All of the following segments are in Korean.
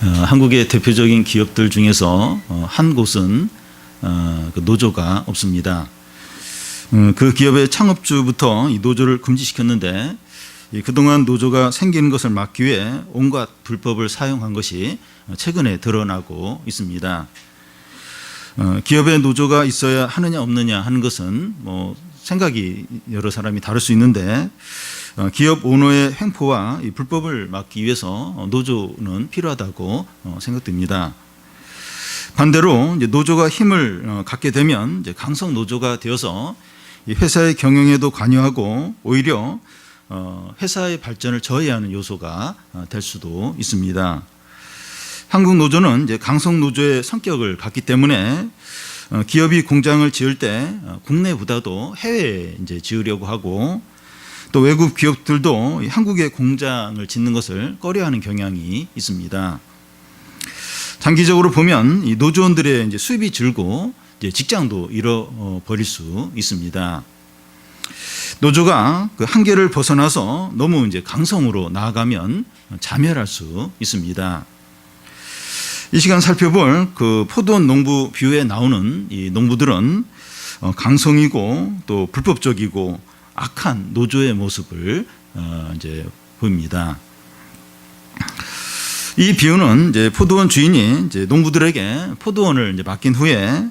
한국의 대표적인 기업들 중에서 한 곳은 그 노조가 없습니다. 그 기업의 창업주부터 이 노조를 금지시켰는데 그동안 노조가 생기는 것을 막기 위해 온갖 불법을 사용한 것이 최근에 드러나고 있습니다. 기업의 노조가 있어야 하느냐 없느냐 하는 것은 뭐 생각이 여러 사람이 다를 수 있는데 기업 오너의 횡포와 이 불법을 막기 위해서 노조는 필요하다고 생각됩니다. 반대로 이제 노조가 힘을 갖게 되면 이제 강성 노조가 되어서 이 회사의 경영에도 관여하고 오히려 회사의 발전을 저해하는 요소가 될 수도 있습니다. 한국 노조는 이제 강성 노조의 성격을 갖기 때문에 기업이 공장을 지을 때 국내보다도 해외에 이제 지으려고 하고 또 외국 기업들도 한국에 공장을 짓는 것을 꺼려하는 경향이 있습니다. 장기적으로 보면 이 노조원들의 이제 수입이 줄고 이제 직장도 잃어버릴 수 있습니다. 노조가 그 한계를 벗어나서 너무 이제 강성으로 나아가면 자멸할 수 있습니다. 이 시간 살펴볼 그 포도원 농부 비유에 나오는 이 농부들은 강성이고 또 불법적이고 악한 노조의 모습을 이제 보입니다. 이 비유는 이제 포도원 주인이 이제 농부들에게 포도원을 이제 맡긴 후에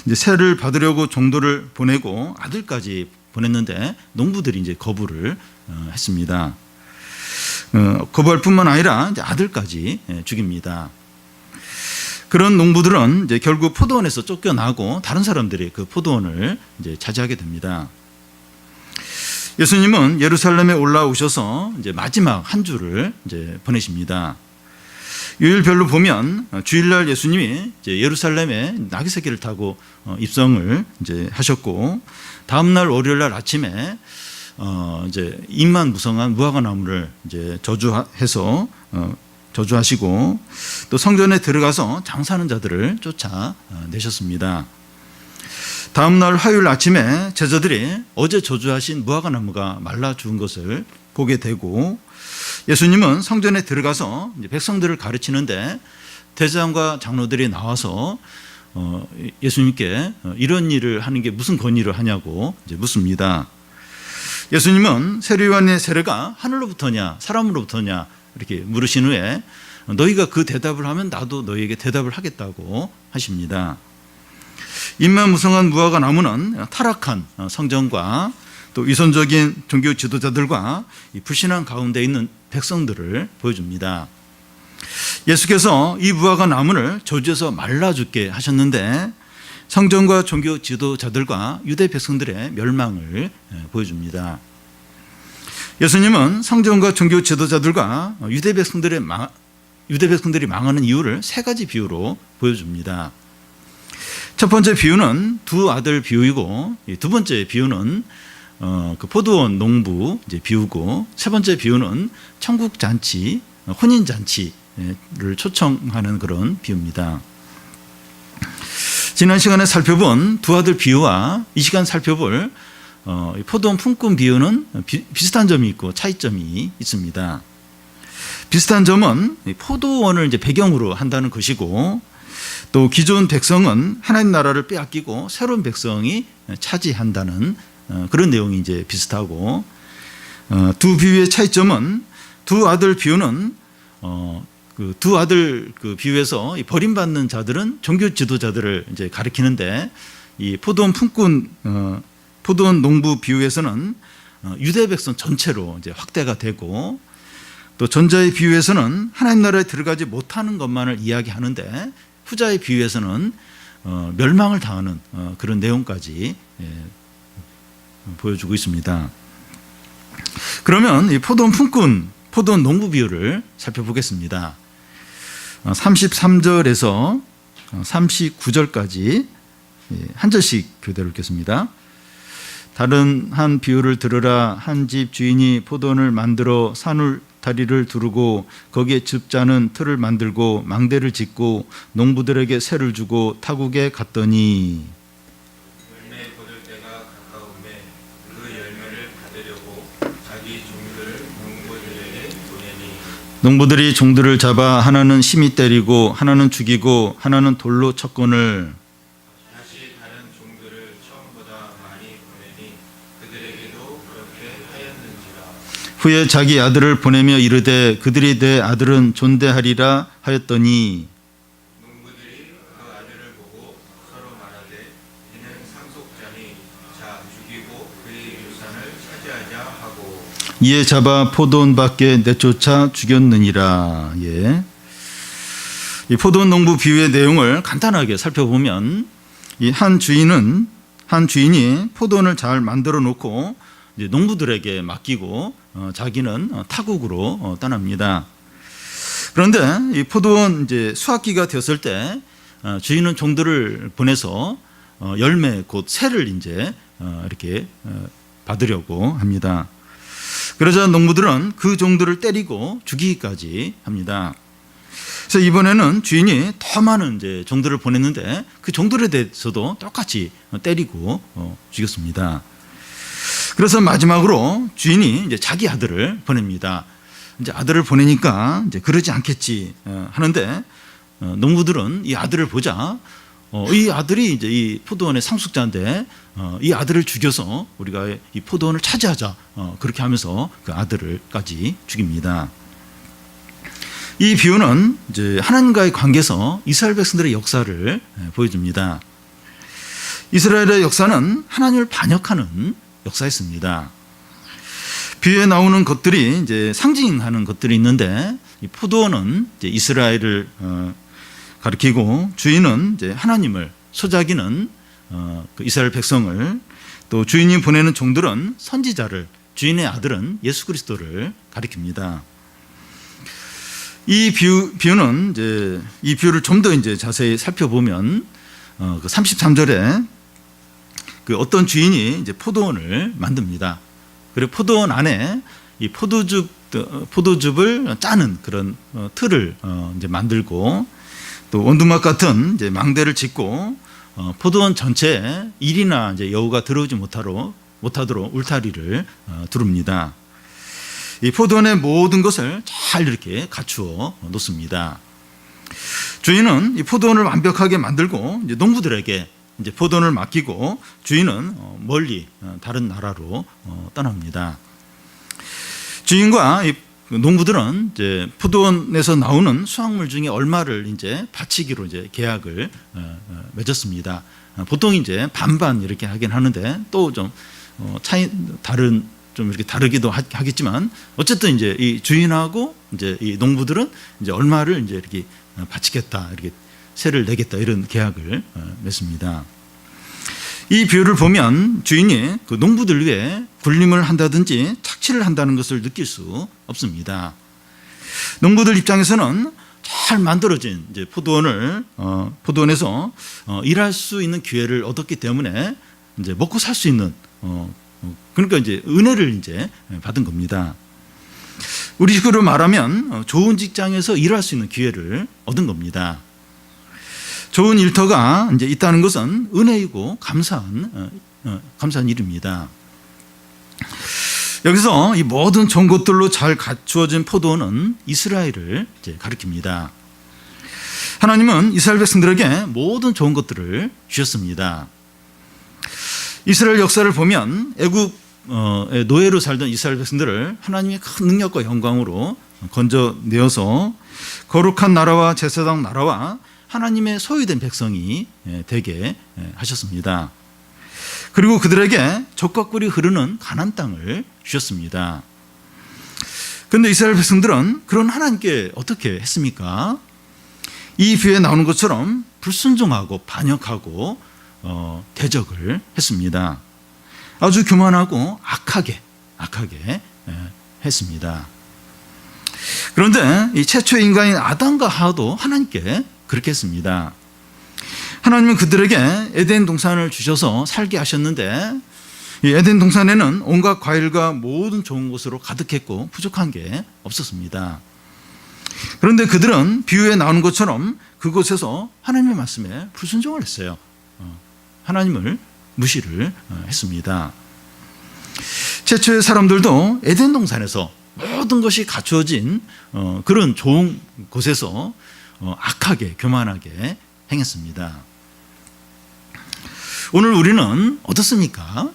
이제 세를 받으려고 종도를 보내고 아들까지 보냈는데 농부들이 이제 거부를 했습니다. 거부할 뿐만 아니라 이제 아들까지 죽입니다. 그런 농부들은 이제 결국 포도원에서 쫓겨나고 다른 사람들이 그 포도원을 이제 차지하게 됩니다. 예수님은 예루살렘에 올라오셔서 이제 마지막 한 주를 이제 보내십니다. 요일별로 보면 주일날 예수님이 이제 예루살렘에 나귀새끼를 타고 입성을 이제 하셨고 다음날 월요일날 아침에 이제 잎만 무성한 무화과 나무를 이제 저주해서 저주하시고 또 성전에 들어가서 장사하는 자들을 쫓아내셨습니다. 다음날 화요일 아침에 제자들이 어제 저주하신 무화과 나무가 말라 죽은 것을 보게 되고 예수님은 성전에 들어가서 이제 백성들을 가르치는데 대제사장과 장로들이 나와서 예수님께 이런 일을 하는 게 무슨 권위를 하냐고 이제 묻습니다. 예수님은 세례요한의 세례가 하늘로부터냐 사람으로부터냐 이렇게 물으신 후에 너희가 그 대답을 하면 나도 너희에게 대답을 하겠다고 하십니다. 잎만 무성한 무화과 나무는 타락한 성전과 또 위선적인 종교 지도자들과 이 불신앙 가운데 있는 백성들을 보여줍니다. 예수께서 이 무화과 나무를 저주해서 말라 죽게 하셨는데 성전과 종교 지도자들과 유대 백성들의 멸망을 보여줍니다. 예수님은 성전과 종교 지도자들과 유대 백성들이 망하는 이유를 세 가지 비유로 보여줍니다. 첫 번째 비유는 두 아들 비유이고 두 번째 비유는 그 포도원 농부 이제 비유고 세 번째 비유는 천국 잔치, 혼인 잔치를 초청하는 그런 비유입니다. 지난 시간에 살펴본 두 아들 비유와 이 시간 살펴볼 포도원 품꾼 비유는 비슷한 점이 있고 차이점이 있습니다. 비슷한 점은 포도원을 이제 배경으로 한다는 것이고 또 기존 백성은 하나님 나라를 빼앗기고 새로운 백성이 차지한다는 그런 내용이 이제 비슷하고 두 비유의 차이점은 두 아들 비유는 그 두 아들 그 비유에서 버림받는 자들은 종교 지도자들을 이제 가리키는데 이 포도원 품꾼 포도원 농부 비유에서는 유대 백성 전체로 이제 확대가 되고 또 전자의 비유에서는 하나님 나라에 들어가지 못하는 것만을 이야기하는데 후자의 비유에서는 멸망을 당하는 그런 내용까지 보여주고 있습니다. 그러면 이 포도원 품꾼, 포도원 농부 비유를 살펴보겠습니다. 33절에서 39절까지 한 절씩 교대로 읽겠습니다. 다른 한 비유를 들으라. 한 집 주인이 포도원을 만들어 산울 다리를 두르고 거기에 즙자는 틀을 만들고 망대를 짓고 농부들에게 세를 주고 타국에 갔더니 열매 거둘 때가 가까우매 그 열매를 받으려고 자기 종들을 농부들에게 보내니 농부들이 종들을 잡아 하나는 심히 때리고 하나는 죽이고 하나는 돌로 쳤거늘 다시 다른 종들을 처음보다 많이 보내니 그들에게도 그렇게 하였는지라. 후에 자기 아들을 보내며 이르되 그들이 내 아들은 존대하리라 하였더니 농부들이 그 아들을 보고 서로 말하되 이는 상속자니 자 죽이고 그의 유산을 차지하자 하고 이에 잡아 포도원 밖에 내쫓아 죽였느니라. 예. 이 포도원 농부 비유의 내용을 간단하게 살펴보면 이 한 주인이 포도원을 잘 만들어 놓고 이제 농부들에게 맡기고 자기는 타국으로 떠납니다. 그런데 이 포도원 이제 수확기가 되었을 때 주인은 종들을 보내서 열매 곧 새를 이제 이렇게 받으려고 합니다. 그러자 농부들은 그 종들을 때리고 죽이기까지 합니다. 그래서 이번에는 주인이 더 많은 이제 종들을 보냈는데 그 종들에 대해서도 똑같이 때리고 죽였습니다. 그래서 마지막으로 주인이 이제 자기 아들을 보냅니다. 이제 아들을 보내니까 이제 그러지 않겠지 하는데 농부들은 이 아들을 보자 이 아들이 이제 이 포도원의 상속자인데 이 아들을 죽여서 우리가 이 포도원을 차지하자 그렇게 하면서 그 아들을까지 죽입니다. 이 비유는 이제 하나님과의 관계에서 이스라엘 백성들의 역사를 보여줍니다. 이스라엘의 역사는 하나님을 반역하는 역사였습니다. 비유에 나오는 것들이 이제 상징하는 것들이 있는데 이 포도원은 이제 이스라엘을 가리키고 주인은 이제 하나님을, 소자기는 그 이스라엘 백성을, 또 주인이 보내는 종들은 선지자를, 주인의 아들은 예수 그리스도를 가리킵니다. 이 비유는 이제 이 비유를 좀 더 이제 자세히 살펴보면 그 33절에 그 어떤 주인이 이제 포도원을 만듭니다. 그리고 포도원 안에 이 포도즙을 짜는 그런 틀을 이제 만들고 또 원두막 같은 이제 망대를 짓고 포도원 전체에 일이나 이제 여우가 들어오지 못하도록 울타리를 두릅니다. 이 포도원의 모든 것을 잘 이렇게 갖추어 놓습니다. 주인은 이 포도원을 완벽하게 만들고 이제 농부들에게 이제 포도원을 맡기고 주인은 멀리 다른 나라로 떠납니다. 주인과 이 농부들은 이제 포도원에서 나오는 수확물 중에 얼마를 이제 바치기로 이제 계약을 맺었습니다. 보통 이제 반반 이렇게 하긴 하는데 또 좀 좀 이렇게 다르기도 하겠지만 어쨌든 이제 이 주인하고 이제 이 농부들은 이제 얼마를 이제 이렇게 바치겠다, 이렇게 세를 내겠다 이런 계약을 맺습니다. 이 비유를 보면 주인이 그 농부들 위해 굴림을 한다든지 착취를 한다는 것을 느낄 수 없습니다. 농부들 입장에서는 잘 만들어진 이제 포도원에서 일할 수 있는 기회를 얻었기 때문에 이제 먹고 살 수 있는 그러니까 이제 은혜를 이제 받은 겁니다. 우리 식으로 말하면 좋은 직장에서 일할 수 있는 기회를 얻은 겁니다. 좋은 일터가 이제 있다는 것은 은혜이고 감사한 일입니다. 여기서 이 모든 좋은 것들로 잘 갖추어진 포도원은 이스라엘을 이제 가리킵니다. 하나님은 이스라엘 백성들에게 모든 좋은 것들을 주셨습니다. 이스라엘 역사를 보면 애굽의 노예로 살던 이스라엘 백성들을 하나님의 큰 능력과 영광으로 건져내어서 거룩한 나라와 제사장 나라와 하나님의 소유된 백성이 되게 하셨습니다. 그리고 그들에게 젖과 꿀이 흐르는 가나안 땅을 주셨습니다. 그런데 이스라엘 백성들은 그런 하나님께 어떻게 했습니까? 이 비유에 나오는 것처럼 불순종하고 반역하고 대적을 했습니다. 아주 교만하고 악하게 했습니다. 그런데 이 최초의 인간인 아담과 하와도 하나님께 그렇게 했습니다. 하나님은 그들에게 에덴 동산을 주셔서 살게 하셨는데 이 에덴 동산에는 온갖 과일과 모든 좋은 것으로 가득했고 부족한 게 없었습니다. 그런데 그들은 비유에 나오는 것처럼 그곳에서 하나님의 말씀에 불순종을 했어요. 하나님을 무시를 했습니다. 최초의 사람들도 에덴 동산에서 모든 것이 갖추어진 그런 좋은 곳에서 악하게 교만하게 행했습니다. 오늘 우리는 어떻습니까?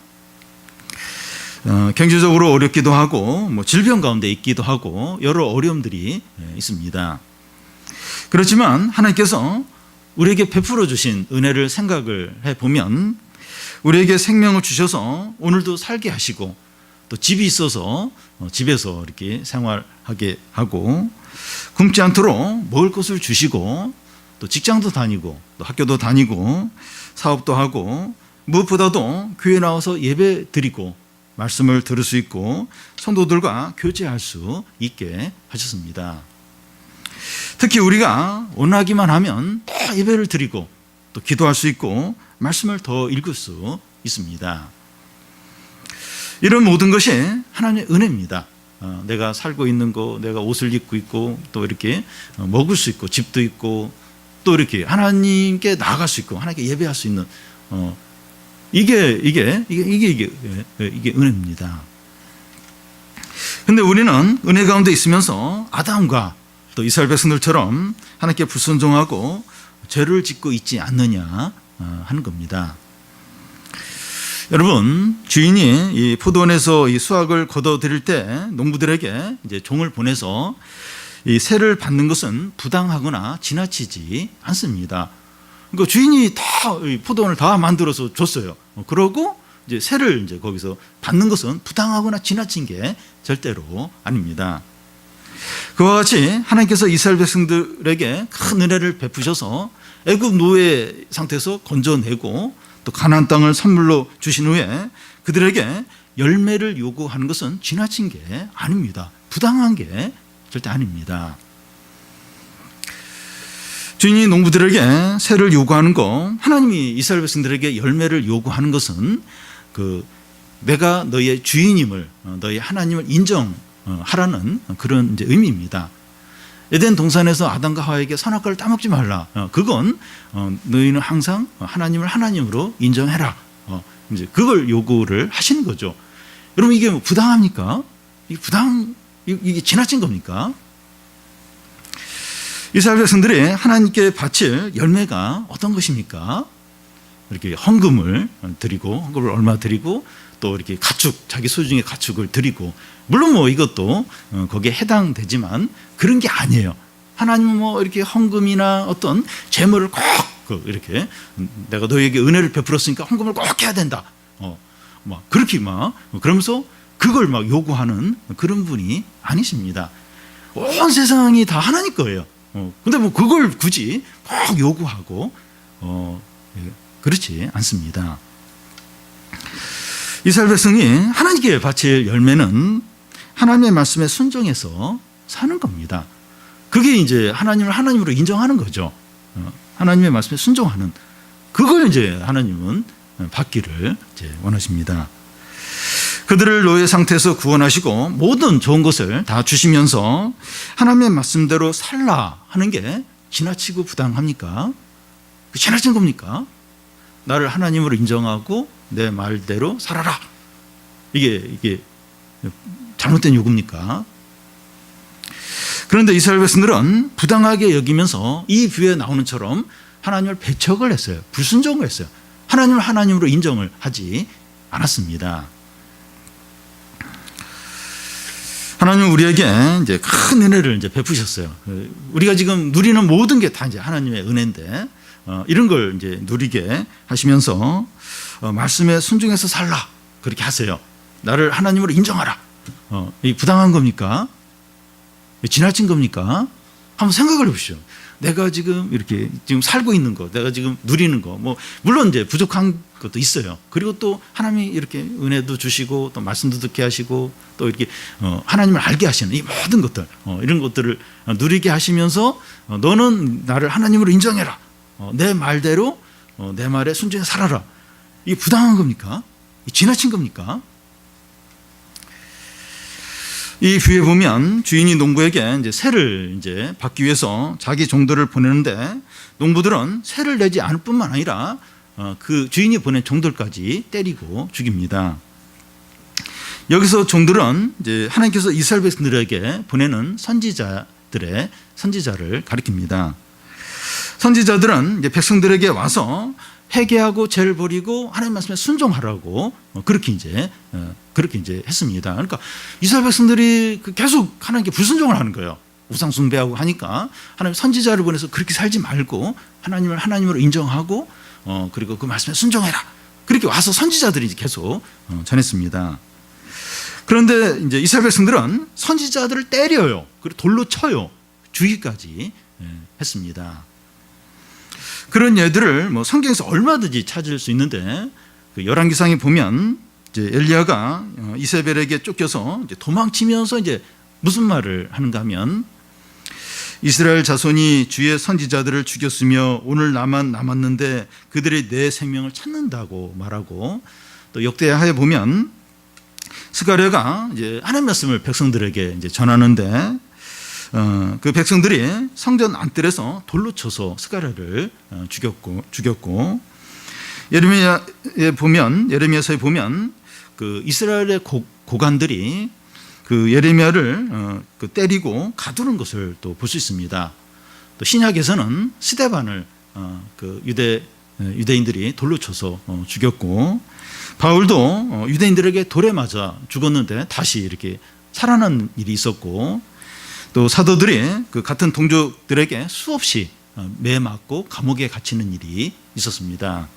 경제적으로 어렵기도 하고 뭐 질병 가운데 있기도 하고 여러 어려움들이 있습니다. 그렇지만 하나님께서 우리에게 베풀어 주신 은혜를 생각을 해보면 우리에게 생명을 주셔서 오늘도 살게 하시고 또 집이 있어서 집에서 이렇게 생활하게 하고 굶지 않도록 먹을 것을 주시고 또 직장도 다니고 또 학교도 다니고 사업도 하고 무엇보다도 교회 나와서 예배 드리고 말씀을 들을 수 있고 성도들과 교제할 수 있게 하셨습니다. 특히 우리가 원하기만 하면 또 예배를 드리고 또 기도할 수 있고 말씀을 더 읽을 수 있습니다. 이런 모든 것이 하나님의 은혜입니다. 내가 살고 있는 거, 내가 옷을 입고 있고 또 이렇게 먹을 수 있고 집도 있고 또 이렇게 하나님께 나아갈 수 있고 하나님께 예배할 수 있는 이게 은혜입니다. 그런데 우리는 은혜 가운데 있으면서 아담과 또 이스라엘 백성들처럼 하나님께 불순종하고 죄를 짓고 있지 않느냐 하는 겁니다. 여러분, 주인이 이 포도원에서 이 수확을 거둬들일 때 농부들에게 이제 종을 보내서 이 세를 받는 것은 부당하거나 지나치지 않습니다. 그러니까 주인이 다 포도원을 다 만들어서 줬어요. 그러고 이제 세를 이제 거기서 받는 것은 부당하거나 지나친 게 절대로 아닙니다. 그와 같이 하나님께서 이스라엘 백성들에게 큰 은혜를 베푸셔서 애굽 노예 상태에서 건져내고 또 가나안 땅을 선물로 주신 후에 그들에게 열매를 요구하는 것은 지나친 게 아닙니다. 부당한 게 절대 아닙니다. 주인이 농부들에게 세를 요구하는 거, 하나님이 이스라엘 백성들에게 열매를 요구하는 것은 내가 너의 주인임을, 너의 하나님을 인정하라는 그런 이제 의미입니다. 에덴 동산에서 아담과 하와에게 선악과를 따먹지 말라. 그건 너희는 항상 하나님을 하나님으로 인정해라. 이제 그걸 요구를 하시는 거죠. 여러분 이게 뭐 부당합니까? 이게 지나친 겁니까? 이스라엘 백성들이 하나님께 바칠 열매가 어떤 것입니까? 이렇게 헌금을 드리고 헌금을 얼마 드리고 또 이렇게 가축 자기 소중의 가축을 드리고 물론 뭐 이것도 거기에 해당되지만 그런 게 아니에요. 하나님은 뭐 이렇게 헌금이나 어떤 재물을 꼭 이렇게 내가 너에게 은혜를 베풀었으니까 헌금을 꼭 해야 된다. 막 그렇게 막 그러면서 그걸 막 요구하는 그런 분이 아니십니다. 온 세상이 다 하나님 거예요. 근데 뭐 그걸 굳이 꼭 요구하고 그렇지 않습니다. 이스라엘 백성이 하나님께 바칠 열매는 하나님의 말씀에 순종해서 사는 겁니다. 그게 이제 하나님을 하나님으로 인정하는 거죠. 하나님의 말씀에 순종하는 그걸 이제 하나님은 받기를 이제 원하십니다. 그들을 노예 상태에서 구원하시고 모든 좋은 것을 다 주시면서 하나님의 말씀대로 살라 하는 게 지나치고 부당합니까? 지나친 겁니까? 나를 하나님으로 인정하고 내 말대로 살아라. 이게 잘못된 요구입니까? 그런데 이스라엘 백성들은 부당하게 여기면서 이 뷰에 나오는 처럼 하나님을 배척을 했어요. 불순종을 했어요. 하나님을 하나님으로 인정을 하지 않았습니다. 하나님은 우리에게 이제 큰 은혜를 이제 베푸셨어요. 우리가 지금 누리는 모든 게 다 이제 하나님의 은혜인데 이런 걸 이제 누리게 하시면서 말씀에 순종해서 살라 그렇게 하세요. 나를 하나님으로 인정하라. 이 부당한 겁니까? 지나친 겁니까? 한번 생각을 해보시죠. 내가 지금 이렇게 지금 살고 있는 거, 내가 지금 누리는 거, 뭐 물론 이제 부족한 것도 있어요. 그리고 또 하나님이 이렇게 은혜도 주시고 또 말씀도 듣게 하시고 또 이렇게 하나님을 알게 하시는 이 모든 것들, 이런 것들을 누리게 하시면서 너는 나를 하나님으로 인정해라. 내 말대로 내 말에 순종해 살아라. 이게 부당한 겁니까? 지나친 겁니까? 이 뷰에 보면 주인이 농부에게 이제 세를 이제 받기 위해서 자기 종들을 보내는데 농부들은 세를 내지 않을 뿐만 아니라 그 주인이 보낸 종들까지 때리고 죽입니다. 여기서 종들은 이제 하나님께서 이스라엘 백성들에게 보내는 선지자를 가리킵니다. 선지자들은 이제 백성들에게 와서 회개하고 죄를 버리고 하나님 말씀에 순종하라고 그렇게 이제 했습니다. 그러니까 이스라엘 백성들이 계속 하나님께 불순종을 하는 거예요. 우상 숭배하고 하니까 하나님 선지자를 보내서 그렇게 살지 말고 하나님을 하나님으로 인정하고 그리고 그 말씀에 순종해라. 그렇게 와서 선지자들이 계속 전했습니다. 그런데 이제 이스라엘 백성들은 선지자들을 때려요. 그리고 돌로 쳐요. 죽이기까지 했습니다. 그런 예들을 뭐 성경에서 얼마든지 찾을 수 있는데 그 열왕기상에 보면 이제 엘리야가 이세벨에게 쫓겨서 이제 도망치면서 이제 무슨 말을 하는가 하면 이스라엘 자손이 주의 선지자들을 죽였으며 오늘 나만 남았는데 그들이 내 생명을 찾는다고 말하고 또 역대하에 보면 스가랴가 이제 하나님 말씀을 백성들에게 이제 전하는데 그 백성들이 성전 안뜰에서 돌로 쳐서 스가랴를 죽였고 예레미야서에 보면 그 이스라엘의 고관들이 그 예레미야를 때리고 가두는 것을 또 볼 수 있습니다. 또 신약에서는 스데반을 그 유대인들이 돌로 쳐서 죽였고 바울도 유대인들에게 돌에 맞아 죽었는데 다시 이렇게 살아난 일이 있었고 또 사도들이 그 같은 동족들에게 수없이 매 맞고 감옥에 갇히는 일이 있었습니다.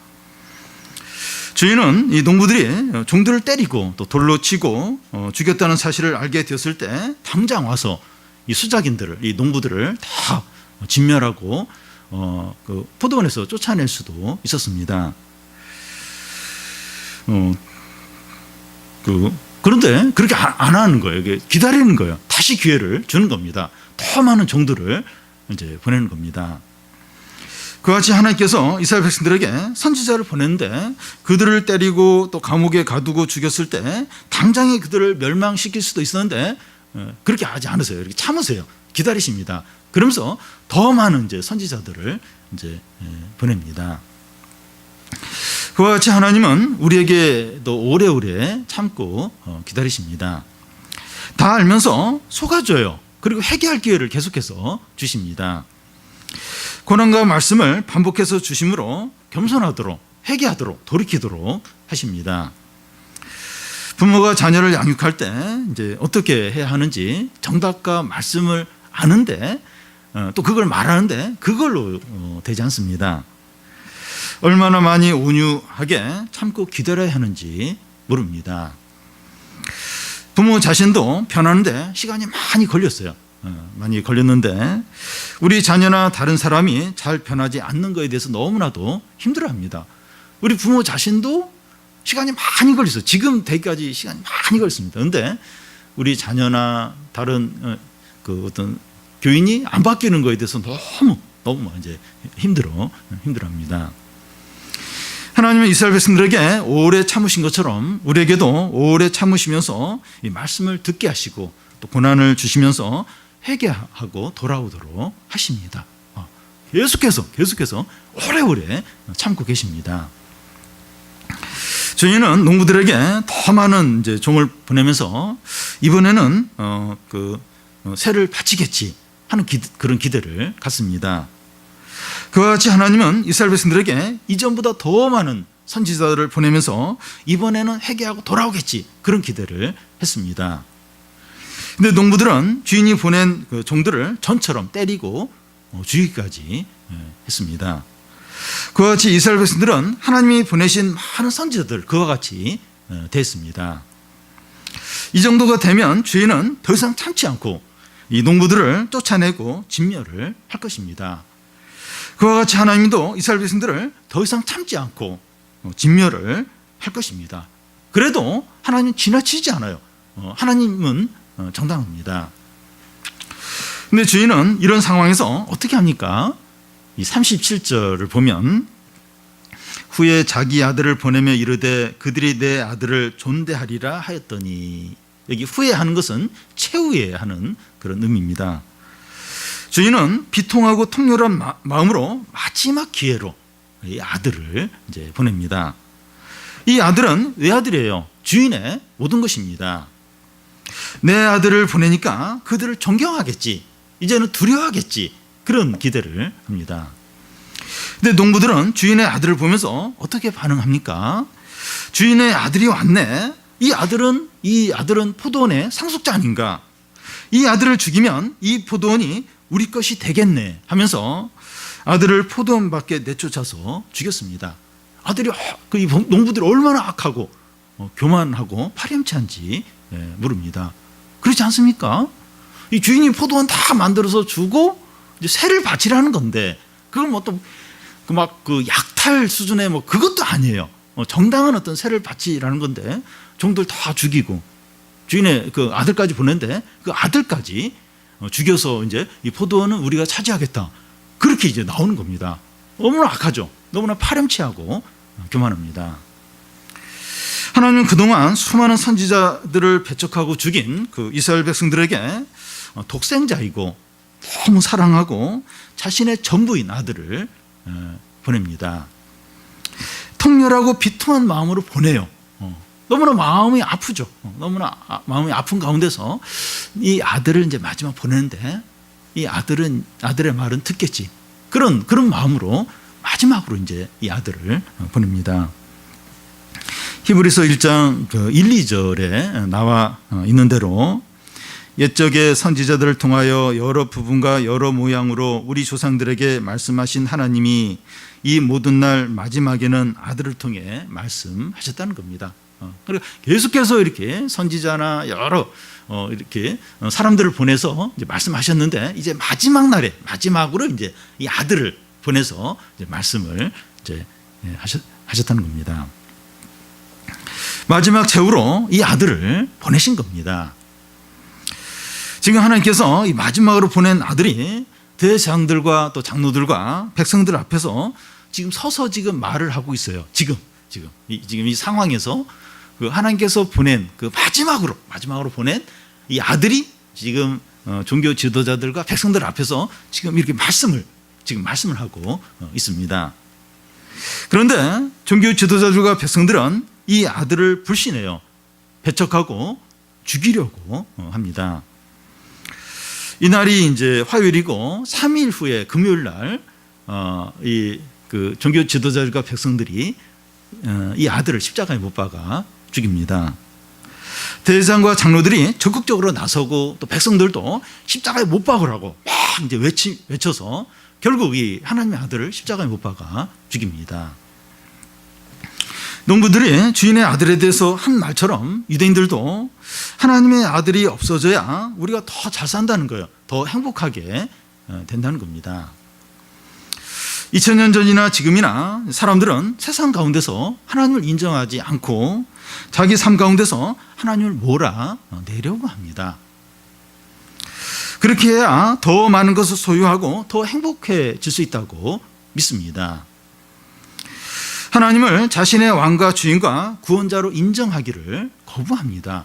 주인은 이 농부들이 종들을 때리고 또 돌로 치고 죽였다는 사실을 알게 되었을 때 당장 와서 이 수작인들을, 이 농부들을 다 진멸하고 그 포도원에서 쫓아낼 수도 있었습니다. 그런데 그렇게 안 하는 거예요. 기다리는 거예요. 다시 기회를 주는 겁니다. 더 많은 종들을 이제 보내는 겁니다. 그와 같이 하나님께서 이스라엘 백성들에게 선지자를 보냈는데 그들을 때리고 또 감옥에 가두고 죽였을 때 당장에 그들을 멸망시킬 수도 있었는데 그렇게 하지 않으세요. 이렇게 참으세요. 기다리십니다. 그러면서 더 많은 이제 선지자들을 이제 보냅니다. 그와 같이 하나님은 우리에게도 오래오래 참고 기다리십니다. 다 알면서 속아줘요. 그리고 회개할 기회를 계속해서 주십니다. 고난과 말씀을 반복해서 주심으로 겸손하도록, 회개하도록, 돌이키도록 하십니다. 부모가 자녀를 양육할 때 이제 어떻게 해야 하는지 정답과 말씀을 아는데 또 그걸 말하는데 그걸로 되지 않습니다. 얼마나 많이 온유하게 참고 기다려야 하는지 모릅니다. 부모 자신도 변하는데 시간이 많이 걸렸어요. 많이 걸렸는데 우리 자녀나 다른 사람이 잘 변하지 않는 것에 대해서 너무나도 힘들어합니다. 우리 부모 자신도 시간이 많이 걸렸어요. 지금 되기까지 시간이 많이 걸렸습니다. 그런데 우리 자녀나 다른 그 어떤 교인이 안 바뀌는 것에 대해서 너무 이제 힘들어합니다. 하나님은 이스라엘 백성들에게 오래 참으신 것처럼 우리에게도 오래 참으시면서 이 말씀을 듣게 하시고 또 고난을 주시면서 회개하고 돌아오도록 하십니다. 계속해서 오래오래 참고 계십니다. 저희는 농부들에게 더 많은 이제 종을 보내면서 이번에는 새를 바치겠지 하는 그런 기대를 갖습니다. 그와 같이 하나님은 이스라엘 백성들에게 이전보다 더 많은 선지자들을 보내면서 이번에는 회개하고 돌아오겠지 그런 기대를 했습니다. 근데 농부들은 주인이 보낸 그 종들을 전처럼 때리고 죽이기까지 했습니다. 그와 같이 이스라엘 백성들은 하나님이 보내신 많은 선지자들 그와 같이 됐습니다. 이 정도가 되면 주인은 더 이상 참지 않고 이 농부들을 쫓아내고 진멸을 할 것입니다. 그와 같이 하나님도 이스라엘 백성들을 더 이상 참지 않고 진멸을 할 것입니다. 그래도 하나님은 지나치지 않아요. 하나님은 정당합니다. 근데 주인은 이런 상황에서 어떻게 합니까? 이 37절을 보면 후에 자기 아들을 보내며 이르되 그들이 내 아들을 존대하리라 하였더니 여기 후에 하는 것은 최후에 하는 그런 의미입니다. 주인은 비통하고 통렬한 마음으로 마지막 기회로 이 아들을 이제 보냅니다. 이 아들은 외아들이에요. 주인의 모든 것입니다. 내 아들을 보내니까 그들을 존경하겠지, 이제는 두려워하겠지, 그런 기대를 합니다. 근데 농부들은 주인의 아들을 보면서 어떻게 반응합니까? 주인의 아들이 왔네. 이 아들은 포도원의 상속자 아닌가? 이 아들을 죽이면 이 포도원이 우리 것이 되겠네 하면서 아들을 포도원 밖에 내쫓아서 죽였습니다. 아들이 이 농부들이 얼마나 악하고 교만하고 파렴치한지 물읍니다. 그렇지 않습니까? 이 주인이 포도원 다 만들어서 주고 이제 세를 바치라는 건데, 그걸 뭐 또 그 약탈 수준의 뭐 그것도 아니에요. 정당한 어떤 세를 바치라는 건데 종들 다 죽이고 주인의 그 아들까지 보낸데 그 아들까지 죽여서 이제 이 포도원은 우리가 차지하겠다, 그렇게 이제 나오는 겁니다. 너무나 악하죠. 너무나 파렴치하고 교만합니다. 하나님은 그동안 수많은 선지자들을 배척하고 죽인 그 이스라엘 백성들에게 독생자이고 너무 사랑하고 자신의 전부인 아들을 보냅니다. 통렬하고 비통한 마음으로 보내요. 너무나 마음이 아프죠. 너무나 마음이 아픈 가운데서 이 아들을 이제 마지막 보내는데 이 아들의 말은 듣겠지, 그런 마음으로 마지막으로 이제 이 아들을 보냅니다. 히브리서 1장 1, 2절에 나와 있는 대로 옛적의 선지자들을 통하여 여러 부분과 여러 모양으로 우리 조상들에게 말씀하신 하나님이 이 모든 날 마지막에는 아들을 통해 말씀하셨다는 겁니다. 그리고 계속해서 이렇게 선지자나 여러 이렇게 사람들을 보내서 이제 말씀하셨는데, 이제 마지막 날에 마지막으로 이제 이 아들을 보내서 이제 말씀을 이제 하셨다는 겁니다. 마지막 제후로 이 아들을 보내신 겁니다. 지금 하나님께서 이 마지막으로 보낸 아들이 대장들과 또 장로들과 백성들 앞에서 지금 서서 지금 말을 하고 있어요. 지금 이 상황에서 그 하나님께서 보낸 그 마지막으로 보낸 이 아들이 지금 종교 지도자들과 백성들 앞에서 지금 이렇게 말씀을 하고 있습니다. 그런데 종교 지도자들과 백성들은 이 아들을 불신해요. 배척하고 죽이려고 합니다. 이날이 이제 화요일이고 3일 후에 금요일 날 그 종교 지도자들과 백성들이 이 아들을 십자가에 못 박아 죽입니다. 대제사장과 장로들이 적극적으로 나서고 또 백성들도 십자가에 못 박으라고 막 이제 외쳐서 결국 이 하나님의 아들을 십자가에 못 박아 죽입니다. 농부들이 주인의 아들에 대해서 한 말처럼 유대인들도 하나님의 아들이 없어져야 우리가 더 잘 산다는 거예요. 더 행복하게 된다는 겁니다. 2000년 전이나 지금이나 사람들은 세상 가운데서 하나님을 인정하지 않고 자기 삶 가운데서 하나님을 몰아내려고 합니다. 그렇게 해야 더 많은 것을 소유하고 더 행복해질 수 있다고 믿습니다. 하나님을 자신의 왕과 주인과 구원자로 인정하기를 거부합니다.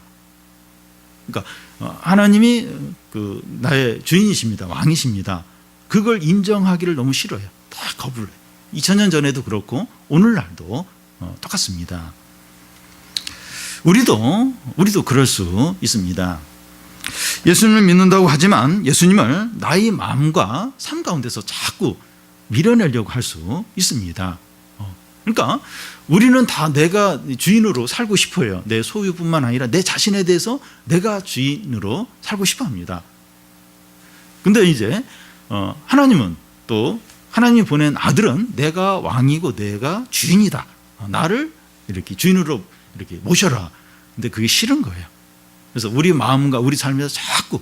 그러니까 하나님이 그 나의 주인이십니다, 왕이십니다. 그걸 인정하기를 너무 싫어요. 다 거부를 해요. 2000년 전에도 그렇고 오늘날도 똑같습니다. 우리도 그럴 수 있습니다. 예수님을 믿는다고 하지만 예수님을 나의 마음과 삶 가운데서 자꾸 밀어내려고 할 수 있습니다. 그러니까 우리는 다 내가 주인으로 살고 싶어요. 내 소유뿐만 아니라 내 자신에 대해서 내가 주인으로 살고 싶어 합니다. 근데 이제 하나님은 또 하나님이 보낸 아들은 내가 왕이고 내가 주인이다, 나를 이렇게 주인으로 이렇게 모셔라. 근데 그게 싫은 거예요. 그래서 우리 마음과 우리 삶에서 자꾸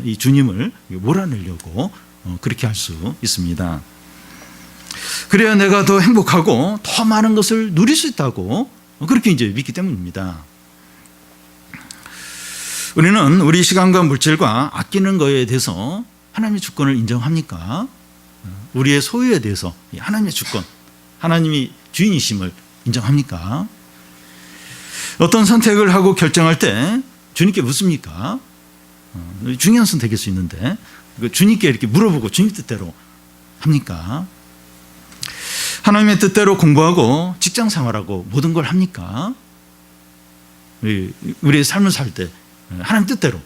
이 주님을 몰아내려고 그렇게 할 수 있습니다. 그래야 내가 더 행복하고 더 많은 것을 누릴 수 있다고 그렇게 이제 믿기 때문입니다. 우리는 우리 시간과 물질과 아끼는 것에 대해서 하나님의 주권을 인정합니까? 우리의 소유에 대해서 하나님의 주권, 하나님이 주인이심을 인정합니까? 어떤 선택을 하고 결정할 때 주님께 묻습니까? 중요한 선택일 수 있는데 주님께 이렇게 물어보고 주님 뜻대로 합니까? 하나님의 뜻대로 공부하고 직장 생활하고 모든 걸 합니까? 우리의 삶을 살 때 하나님 뜻대로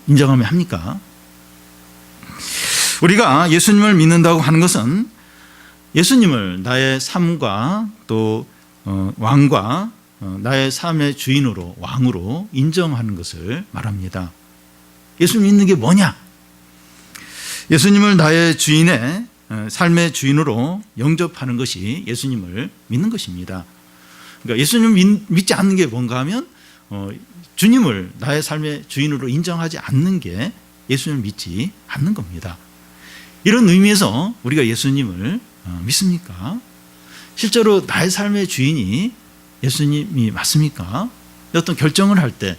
인정하며 합니까? 우리가 예수님을 믿는다고 하는 것은 예수님을 나의 삶과 또 왕과 나의 삶의 주인으로 왕으로 인정하는 것을 말합니다. 예수님 믿는 게 뭐냐? 예수님을 나의 주인의 삶의 주인으로 영접하는 것이 예수님을 믿는 것입니다. 그러니까 예수님을 믿지 않는 게 뭔가 하면 주님을 나의 삶의 주인으로 인정하지 않는 게 예수님을 믿지 않는 겁니다. 이런 의미에서 우리가 예수님을 믿습니까? 실제로 나의 삶의 주인이 예수님이 맞습니까? 어떤 결정을 할 때,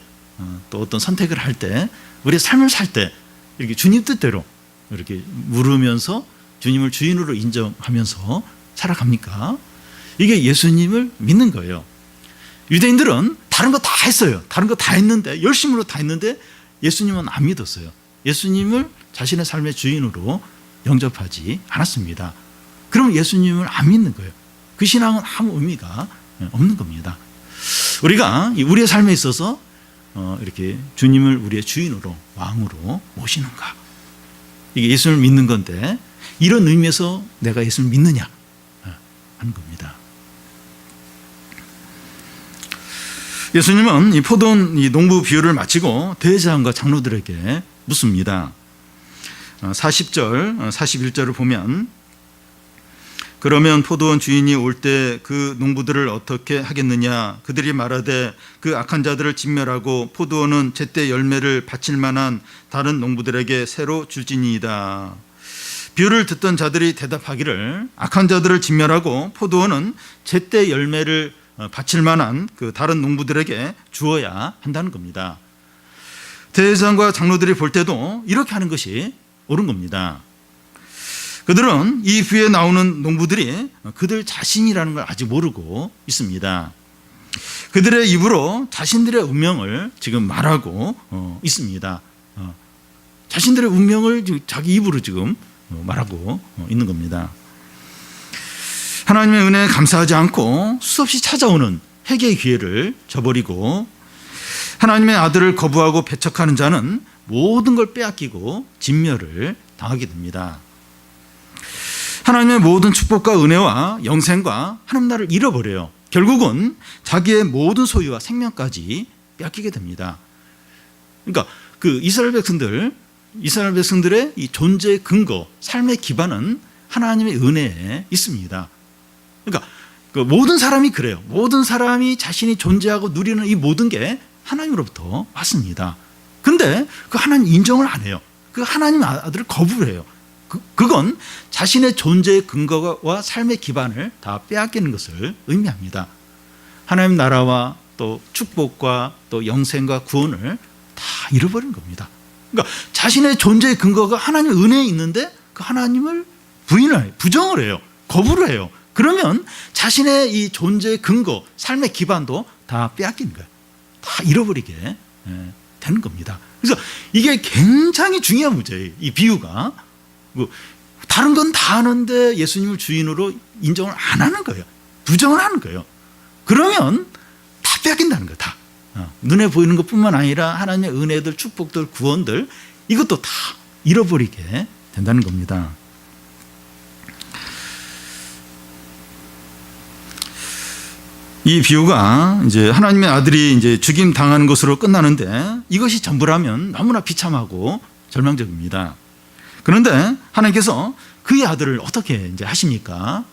또 어떤 선택을 할 때, 우리의 삶을 살 때 이렇게 주님 뜻대로 이렇게 물으면서 주님을 주인으로 인정하면서 살아갑니까? 이게 예수님을 믿는 거예요. 유대인들은 다른 거 다 했어요. 다른 거 다 했는데, 열심으로 다 했는데 예수님은 안 믿었어요. 예수님을 자신의 삶의 주인으로 영접하지 않았습니다. 그럼 예수님을 안 믿는 거예요. 그 신앙은 아무 의미가 없는 겁니다. 우리가 우리의 삶에 있어서 이렇게 주님을 우리의 주인으로 왕으로 모시는가? 이게 예수님을 믿는 건데, 이런 의미에서 내가 예수님을 믿느냐 하는 겁니다. 예수님은 이 포도원 이 농부 비유를 마치고 대제사장과 장로들에게 묻습니다. 40절, 41절을 보면, 그러면 포도원 주인이 올 때 그 농부들을 어떻게 하겠느냐? 그들이 말하되 그 악한 자들을 진멸하고 포도원은 제때 열매를 바칠 만한 다른 농부들에게 새로 줄지니이다. 비유를 듣던 자들이 대답하기를, 악한 자들을 진멸하고 포도원은 제때 열매를 바칠 만한 그 다른 농부들에게 주어야 한다는 겁니다. 대제사장과 장로들이 볼 때도 이렇게 하는 것이 옳은 겁니다. 그들은 이 비유에 나오는 농부들이 그들 자신이라는 걸 아직 모르고 있습니다. 그들의 입으로 자신들의 운명을 지금 말하고 있습니다. 자신들의 운명을 자기 입으로 지금 말하고 있는 겁니다. 하나님의 은혜에 감사하지 않고 수없이 찾아오는 회개의 기회를 저버리고 하나님의 아들을 거부하고 배척하는 자는 모든 걸 빼앗기고 진멸을 당하게 됩니다. 하나님의 모든 축복과 은혜와 영생과 하나님 나라를 잃어버려요. 결국은 자기의 모든 소유와 생명까지 빼앗기게 됩니다. 그러니까 그 이스라엘 백성들의 이 존재의 근거, 삶의 기반은 하나님의 은혜에 있습니다. 그러니까 그 모든 사람이 그래요. 모든 사람이 자신이 존재하고 누리는 이 모든 게 하나님으로부터 왔습니다. 근데 그 하나님 인정을 안 해요. 그 하나님 아들을 거부를 해요. 그건 자신의 존재의 근거와 삶의 기반을 다 빼앗기는 것을 의미합니다. 하나님 나라와 또 축복과 또 영생과 구원을 다 잃어버린 겁니다. 그러니까 자신의 존재의 근거가 하나님의 은혜에 있는데 그 하나님을 부정을 해요. 거부를 해요. 그러면 자신의 이 존재의 근거, 삶의 기반도 다 빼앗기는 거예요. 다 잃어버리게 되는 겁니다. 그래서 이게 굉장히 중요한 문제예요. 이 비유가. 다른 건 다 하는데 예수님을 주인으로 인정을 안 하는 거예요. 부정을 하는 거예요. 그러면 다 빼앗긴다는 거예요. 다. 눈에 보이는 것뿐만 아니라 하나님의 은혜들, 축복들, 구원들, 이것도 다 잃어버리게 된다는 겁니다. 이 비유가 이제 하나님의 아들이 이제 죽임 당하는 것으로 끝나는데, 이것이 전부라면 너무나 비참하고 절망적입니다. 그런데 하나님께서 그의 아들을 어떻게 이제 하십니까?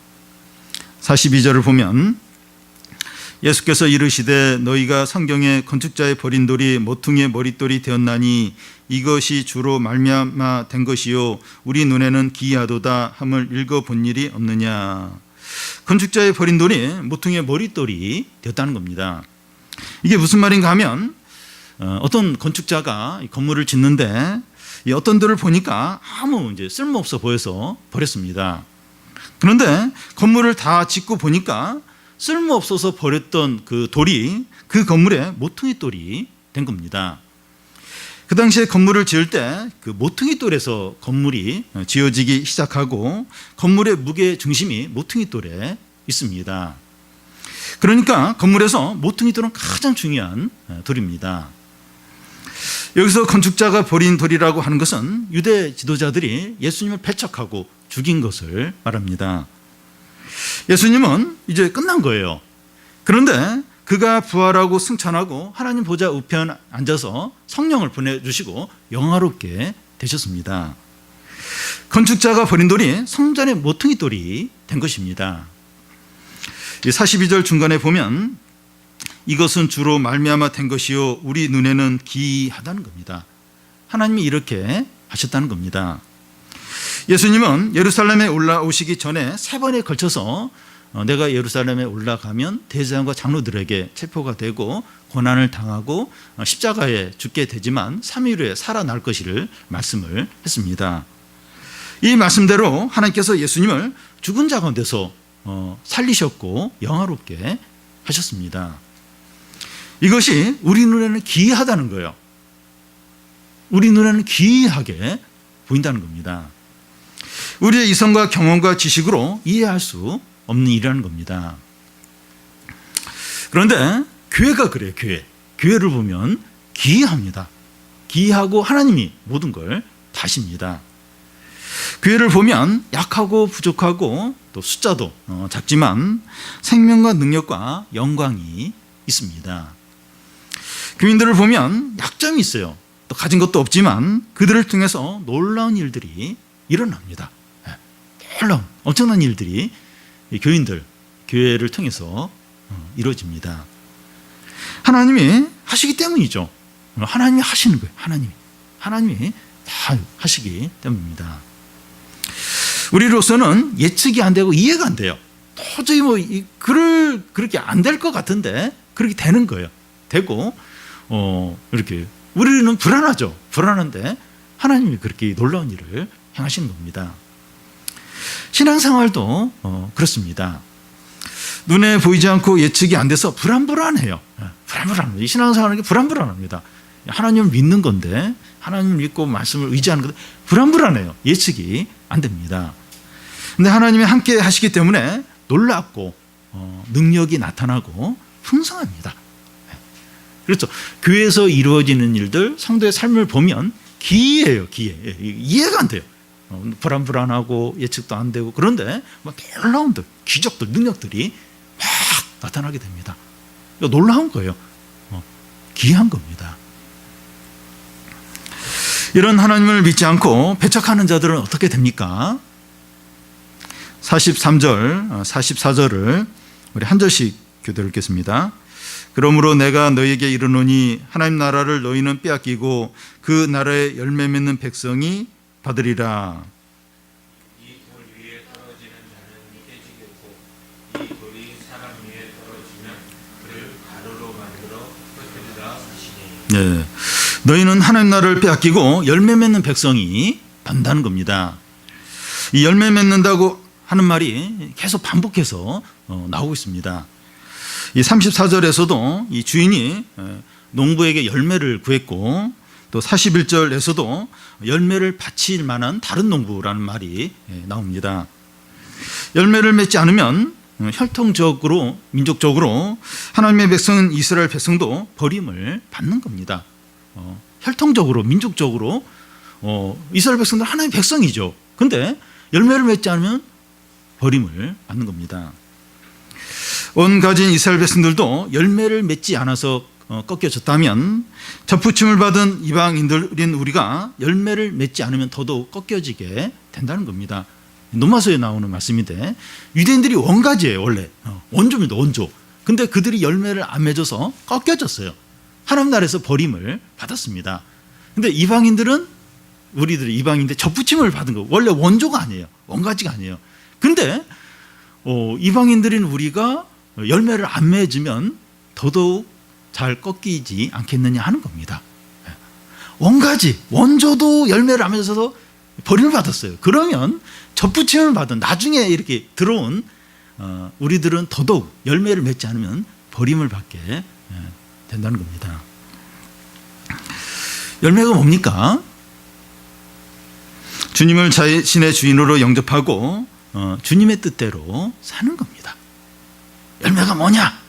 42절을 보면, 예수께서 이르시되 너희가 성경에 건축자의 버린 돌이 모퉁이의 머릿돌이 되었나니 이것이 주로 말미암아 된 것이요 우리 눈에는 기이하도다 함을 읽어본 일이 없느냐. 건축자의 버린 돌이 모퉁이의 머릿돌이 되었다는 겁니다. 이게 무슨 말인가 하면, 어떤 건축자가 건물을 짓는데 이 어떤 돌을 보니까 아무 이제 쓸모없어 보여서 버렸습니다. 그런데 건물을 다 짓고 보니까 쓸모없어서 버렸던 그 돌이 그 건물의 모퉁이 돌이 된 겁니다. 그 당시에 건물을 지을 때 그 모퉁이 돌에서 건물이 지어지기 시작하고 건물의 무게 중심이 모퉁이 돌에 있습니다. 그러니까 건물에서 모퉁이 돌은 가장 중요한 돌입니다. 여기서 건축자가 버린 돌이라고 하는 것은 유대 지도자들이 예수님을 배척하고 죽인 것을 말합니다. 예수님은 이제 끝난 거예요. 그런데 그가 부활하고 승천하고 하나님 보좌 우편 앉아서 성령을 보내주시고 영화롭게 되셨습니다. 건축자가 버린 돌이 성전의 모퉁이 돌이 된 것입니다. 42절 중간에 보면 이것은 주로 말미암아 된 것이요 우리 눈에는 기이하다는 겁니다. 하나님이 이렇게 하셨다는 겁니다. 예수님은 예루살렘에 올라오시기 전에 3번에 걸쳐서 내가 예루살렘에 올라가면 대제사장과 장로들에게 체포가 되고 고난을 당하고 십자가에 죽게 되지만 3일 후에 살아날 것을 말씀을 했습니다. 이 말씀대로 하나님께서 예수님을 죽은 자 가운데서 살리셨고 영화롭게 하셨습니다. 이것이 우리 눈에는 기이하다는 거예요. 우리 눈에는 기이하게 보인다는 겁니다. 우리의 이성과 경험과 지식으로 이해할 수 없는 일이라는 겁니다. 그런데 교회가 그래요. 교회를 보면 기이합니다. 기이하고 하나님이 모든 걸 다십니다. 교회를 보면 약하고 부족하고 또 숫자도 작지만 생명과 능력과 영광이 있습니다. 교인들을 보면 약점이 있어요. 또 가진 것도 없지만 그들을 통해서 놀라운 일들이 일어납니다. 놀라운 엄청난 일들이 교인들, 교회를 통해서 이루어집니다. 하나님이 하시기 때문이죠. 하나님이 하시는 거예요. 하나님이 다 하시기 때문입니다. 우리로서는 예측이 안 되고 이해가 안 돼요. 도저히 그렇게 안 될 것 같은데 그렇게 되는 거예요. 되고 이렇게 우리는 불안하죠. 불안한데 하나님이 그렇게 놀라운 일을 행하시는 겁니다. 신앙생활도 그렇습니다. 눈에 보이지 않고 예측이 안 돼서 불안해요. 불안합니다. 신앙생활은 게 불안합니다. 하나님을 믿는 건데 하나님을 믿고 말씀을 의지하는 건데 불안해요. 예측이 안 됩니다. 근데 하나님이 함께 하시기 때문에 놀랍고 능력이 나타나고 풍성합니다. 그렇죠. 교회에서 이루어지는 일들, 성도의 삶을 보면 기이해요. 이해가 안 돼요. 불안하고 예측도 안 되고 그런데 놀라운 기적들, 능력들이 막 나타나게 됩니다. 놀라운 거예요. 기이한 겁니다. 이런 하나님을 믿지 않고 배척하는 자들은 어떻게 됩니까? 43절, 44절을 우리 한 절씩 교대로 읽겠습니다. 그러므로 내가 너희에게 이르노니 하나님 나라를 너희는 빼앗기고 그 나라에 열매 맺는 백성이 받으리라. 이 돌 위에 떨어지는 자는 깨지겠고 이 돌이 사람 위에 떨어지면 그를 가루로 만들어 흩으리라 하시니. 네, 너희는 하나님 나라를 빼앗기고 열매 맺는 백성이 받는다는 겁니다. 이 열매 맺는다고 하는 말이 계속 반복해서 나오고 있습니다. 이 34절에서도 이 주인이 농부에게 열매를 구했고 또 41절에서도 열매를 바칠 만한 다른 농부라는 말이 나옵니다. 열매를 맺지 않으면 혈통적으로 민족적으로 하나님의 백성은 이스라엘 백성도 버림을 받는 겁니다. 혈통적으로 민족적으로 이스라엘 백성들 하나님의 백성이죠. 근데 열매를 맺지 않으면 버림을 받는 겁니다. 온 가진 이스라엘 백성들도 열매를 맺지 않아서 꺾여졌다면 접붙임을 받은 이방인들인 우리가 열매를 맺지 않으면 더더욱 꺾여지게 된다는 겁니다. 로마서에 나오는 말씀인데 유대인들이 원가지예요. 원래 원조입니다. 원조. 근데 그들이 열매를 안 맺어서 꺾여졌어요. 하나님 나라에서 버림을 받았습니다. 근데 이방인들은 우리들이 이방인인데 접붙임을 받은 거 원래 원조가 아니에요. 원가지가 아니에요. 근데 이방인들인 우리가 열매를 안 맺으면 더더욱 잘 꺾이지 않겠느냐 하는 겁니다. 원가지, 원조도 열매를 안 맺어서 버림을 받았어요. 그러면 접붙임을 받은 나중에 이렇게 들어온 우리들은 더더욱 열매를 맺지 않으면 버림을 받게 된다는 겁니다. 열매가 뭡니까? 주님을 자신의 주인으로 영접하고 주님의 뜻대로 사는 겁니다. 열매가 뭐냐?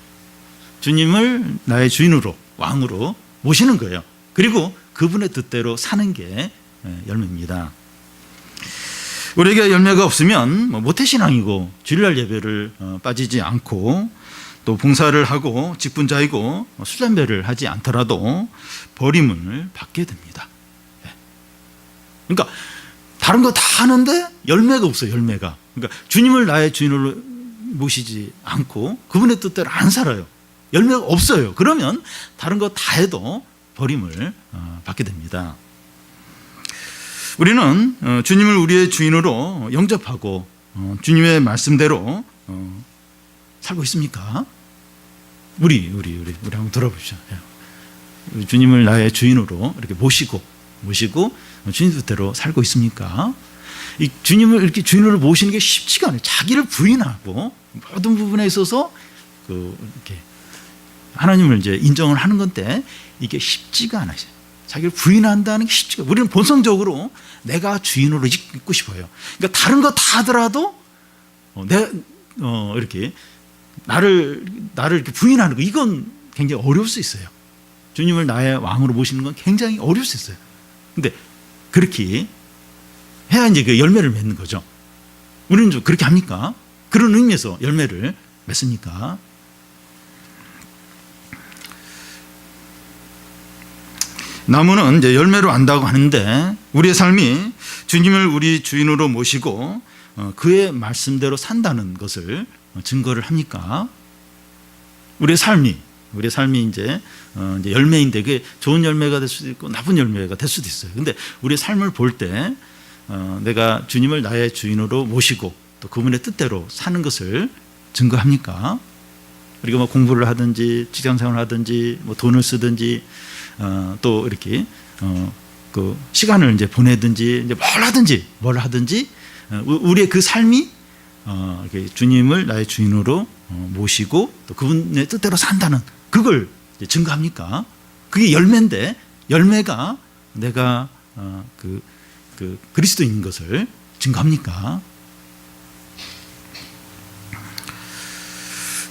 주님을 나의 주인으로, 왕으로 모시는 거예요. 그리고 그분의 뜻대로 사는 게 열매입니다. 우리에게 열매가 없으면 모태신앙이고 주일날 예배를 빠지지 않고 또 봉사를 하고 직분자이고 술 담배를 하지 않더라도 버림을 받게 됩니다. 그러니까 다른 거 다 하는데 열매가 없어요. 열매가. 그러니까 주님을 나의 주인으로 모시지 않고 그분의 뜻대로 안 살아요. 열매가 없어요. 그러면 다른 거 다 해도 버림을 받게 됩니다. 우리는 주님을 우리의 주인으로 영접하고 주님의 말씀대로 살고 있습니까? 우리 한번 들어보십시오. 주님을 나의 주인으로 이렇게 모시고 주님 뜻대로 살고 있습니까? 이 주님을 이렇게 주인으로 모시는 게 쉽지가 않아요. 자기를 부인하고 모든 부분에 있어서 이렇게 하나님을 이제 인정을 하는 건데 이게 쉽지가 않아요. 자기를 부인한다는 게 쉽지가. 우리는 본성적으로 내가 주인으로 있고 싶어요. 그러니까 다른 거 다 하더라도 이렇게 나를 이렇게 부인하는 거, 이건 굉장히 어려울 수 있어요. 주님을 나의 왕으로 모시는 건 굉장히 어려울 수 있어요. 근데 그렇게 해야 이제 그 열매를 맺는 거죠. 우리는 좀 그렇게 합니까? 그런 의미에서 열매를 맺습니까? 나무는 이제 열매로 안다고 하는데 우리의 삶이 주님을 우리 주인으로 모시고 그의 말씀대로 산다는 것을 증거를 합니까? 우리의 삶이 이제 열매인데 그게 좋은 열매가 될 수도 있고 나쁜 열매가 될 수도 있어요. 근데 우리의 삶을 볼 때 내가 주님을 나의 주인으로 모시고 또 그분의 뜻대로 사는 것을 증거합니까? 우리가 뭐 공부를 하든지 직장생활을 하든지 뭐 돈을 쓰든지 또 이렇게 그 시간을 이제 보내든지 이제 뭘 하든지 우리의 그 삶이 이렇게 주님을 나의 주인으로 모시고 또 그분의 뜻대로 산다는 그걸 증거합니까? 그게 열매인데 열매가 내가 그 그리스도인 것을 증거합니까?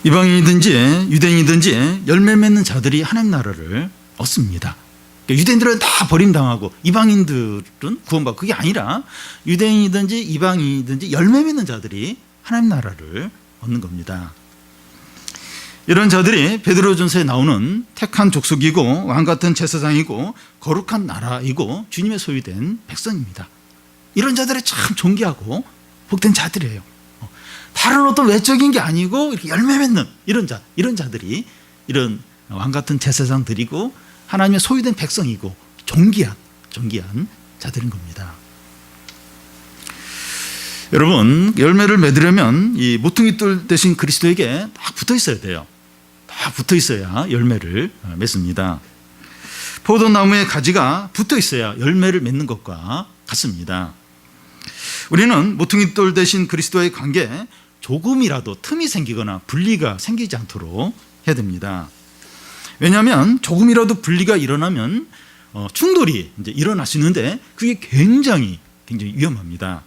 이방인이든지 유대인이든지 열매 맺는 자들이 하나님 나라를 얻습니다. 유대인들은 다 버림당하고 이방인들은 구원받고, 그게 아니라 유대인이든지 이방인이든지 열매 맺는 자들이 하나님 나라를 얻는 겁니다. 이런 자들이 베드로전서에 나오는 택한 족속이고 왕같은 제사장이고 거룩한 나라이고 주님의 소유된 백성입니다. 이런 자들이 참 존귀하고 복된 자들이에요. 다른 어떤 외적인 게 아니고 이렇게 열매 맺는 이런 자들이 이런 왕같은 제사장들이고 하나님의 소유된 백성이고 존귀한 자들인 겁니다. 여러분, 열매를 맺으려면 이 모퉁이 돌 대신 그리스도에게 딱 붙어 있어야 돼요. 딱 붙어 있어야 열매를 맺습니다. 포도나무의 가지가 붙어 있어야 열매를 맺는 것과 같습니다. 우리는 모퉁이 돌 대신 그리스도의 관계에 조금이라도 틈이 생기거나 분리가 생기지 않도록 해야 됩니다. 왜냐하면 조금이라도 분리가 일어나면 충돌이 이제 일어날 수 있는데 그게 굉장히 위험합니다.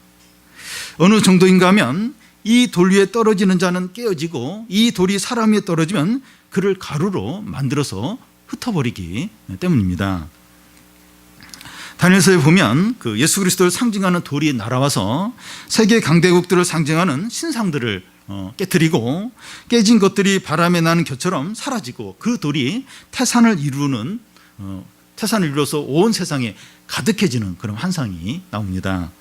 어느 정도인가 하면 이 돌 위에 떨어지는 자는 깨어지고 이 돌이 사람 위에 떨어지면 그를 가루로 만들어서 흩어버리기 때문입니다. 다니엘서에 보면 그 예수 그리스도를 상징하는 돌이 날아와서 세계 강대국들을 상징하는 신상들을 깨뜨리고 깨진 것들이 바람에 나는 겨처럼 사라지고 그 돌이 태산을 이루어서 온 세상에 가득해지는 그런 환상이 나옵니다.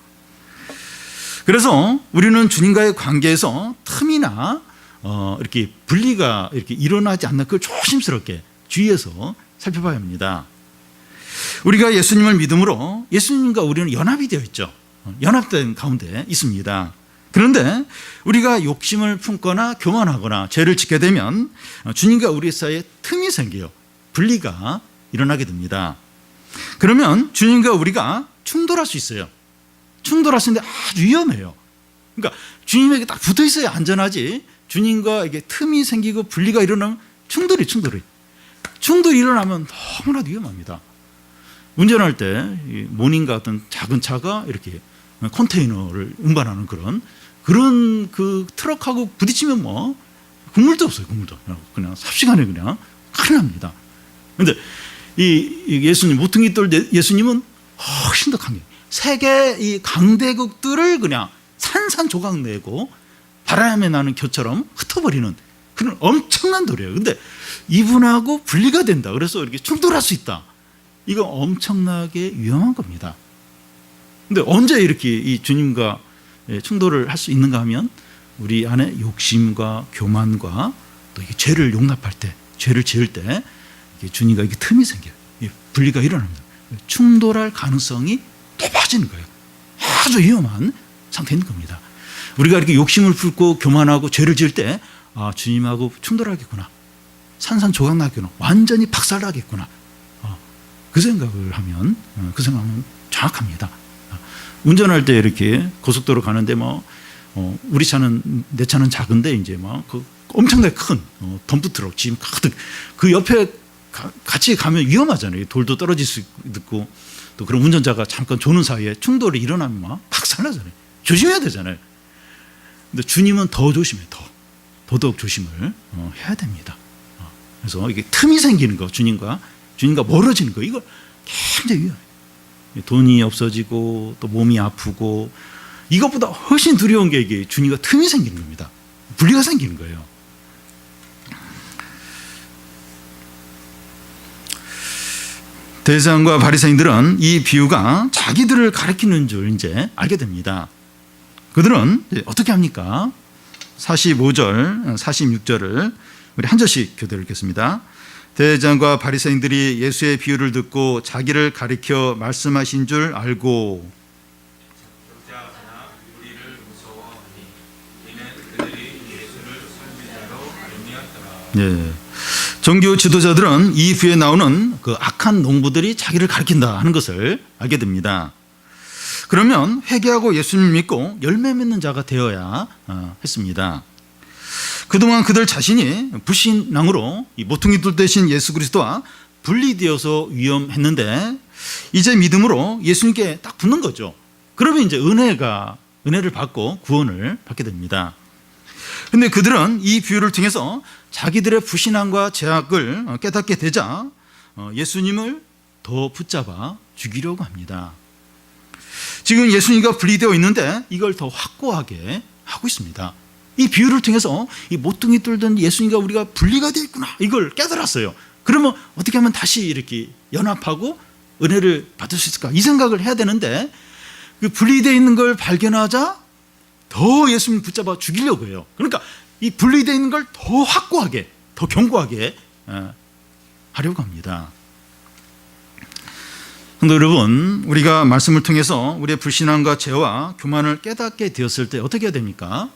그래서 우리는 주님과의 관계에서 틈이나 이렇게 분리가 이렇게 일어나지 않는 걸 조심스럽게 주의해서 살펴봐야 합니다. 우리가 예수님을 믿음으로 예수님과 우리는 연합이 되어 있죠. 연합된 가운데 있습니다. 그런데 우리가 욕심을 품거나 교만하거나 죄를 짓게 되면 주님과 우리 사이에 틈이 생겨요. 분리가 일어나게 됩니다. 그러면 주님과 우리가 충돌할 수 있어요. 충돌할 수 있는데 아주 위험해요. 그러니까 주님에게 딱 붙어 있어야 안전하지, 주님과 이게 틈이 생기고 분리가 일어나면 충돌이 일어나면 너무나도 위험합니다. 운전할 때 모닝과 같은 작은 차가 이렇게 컨테이너를 운반하는 그런 그 트럭하고 부딪히면 국물도 없어요. 국물도 그냥 삽시간에 그냥 큰일 납니다. 그런데 이 예수님 모퉁이 돌 예수님은 훨씬 더 강해. 세계 이 강대국들을 그냥 산산조각 내고 바람에 나는 겨처럼 흩어버리는 그런 엄청난 돌이에요. 근데 이분하고 분리가 된다. 그래서 이렇게 충돌할 수 있다. 이거 엄청나게 위험한 겁니다. 근데 언제 이렇게 이 주님과 충돌을 할 수 있는가 하면 우리 안에 욕심과 교만과 또 이게 죄를 용납할 때, 죄를 지을 때 주님과 이게 틈이 생겨요. 분리가 일어납니다. 충돌할 가능성이 높아지는 거예요. 아주 위험한 상태에 있는 겁니다. 우리가 이렇게 욕심을 품고 교만하고 죄를 지을 때 주님하고 충돌하겠구나. 산산조각 나겠구나. 완전히 박살나겠구나. 그 생각을 하면 정확합니다. 운전할 때 이렇게 고속도로 가는데 우리 차는 내 차는 작은데 이제 그 엄청나게 큰 덤프 트럭 짐 가득 그 옆에 같이 가면 위험하잖아요. 돌도 떨어질 수 있고 또 그런 운전자가 잠깐 조는 사이에 충돌이 일어나면 박살나잖아요. 조심해야 되잖아요. 근데 주님은 더 조심해, 더더욱 조심을 해야 됩니다. 그래서 이게 틈이 생기는 거, 주님과 멀어지는 거, 이거 굉장히 위험해요. 돈이 없어지고 또 몸이 아프고 이것보다 훨씬 두려운 게 이게 주님과 틈이 생기는 겁니다. 분리가 생기는 거예요. 대제사장과 바리새인들은 이 비유가 자기들을 가리키는 줄 이제 알게 됩니다. 그들은 어떻게 합니까? 45절, 46절을 우리 한 절씩 교대로 읽겠습니다. 대제사장과 바리새인들이 예수의 비유를 듣고 자기를 가리켜 말씀하신 줄 알고 적자하나 우리를 무서워하니 이는 그들이 예수를 선지자로 알미었더라. 예. 종교 지도자들은 이 비유에 나오는 그 악한 농부들이 자기를 가리킨다 하는 것을 알게 됩니다. 그러면 회개하고 예수님을 믿고 열매 맺는 자가 되어야 했습니다. 그동안 그들 자신이 불신앙으로 이 모퉁이 돌 대신 예수 그리스도와 분리되어서 위험했는데 이제 믿음으로 예수님께 딱 붙는 거죠. 그러면 이제 은혜를 받고 구원을 받게 됩니다. 근데 그들은 이 비유를 통해서 자기들의 불신앙과 죄악을 깨닫게 되자 예수님을 더 붙잡아 죽이려고 합니다. 지금 예수님과 분리되어 있는데 이걸 더 확고하게 하고 있습니다. 이 비유를 통해서 이 모퉁이 뚫던 예수님과 우리가 분리가 되어 있구나 이걸 깨달았어요. 그러면 어떻게 하면 다시 이렇게 연합하고 은혜를 받을 수 있을까 이 생각을 해야 되는데 그 분리되어 있는 걸 발견하자 더 예수님 붙잡아 죽이려고 해요. 그러니까 이 분리되어 있는 걸 더 확고하게 더 견고하게 하려고 합니다. 근데 여러분 우리가 말씀을 통해서 우리의 불신앙과 죄와 교만을 깨닫게 되었을 때 어떻게 해야 됩니까?